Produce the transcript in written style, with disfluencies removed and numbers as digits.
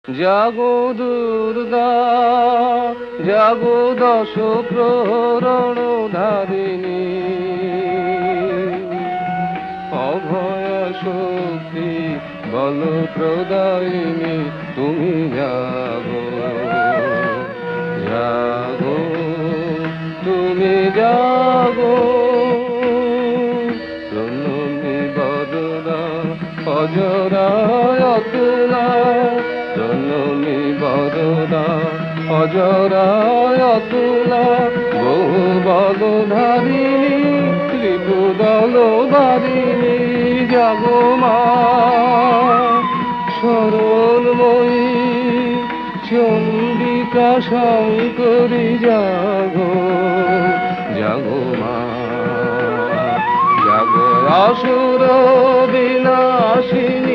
জাগো দুর্গা জাগো দশ প্রহরণ ধারিণী, অভয় শক্তি বল প্রদায়িনী তুমি জাগো, জাগো তুমি জাগো। প্রণমী বরদা অজরায় অতুলা, প্রণমী বরদা অজরায় অতুলা, বহু বলধারিণী ত্রিপুদল বারিণী জাগো মা শরণময়ী চণ্ডিকা শঙ্করী জাগো, জাগো মা জাগো। অসুর বিনাশিনী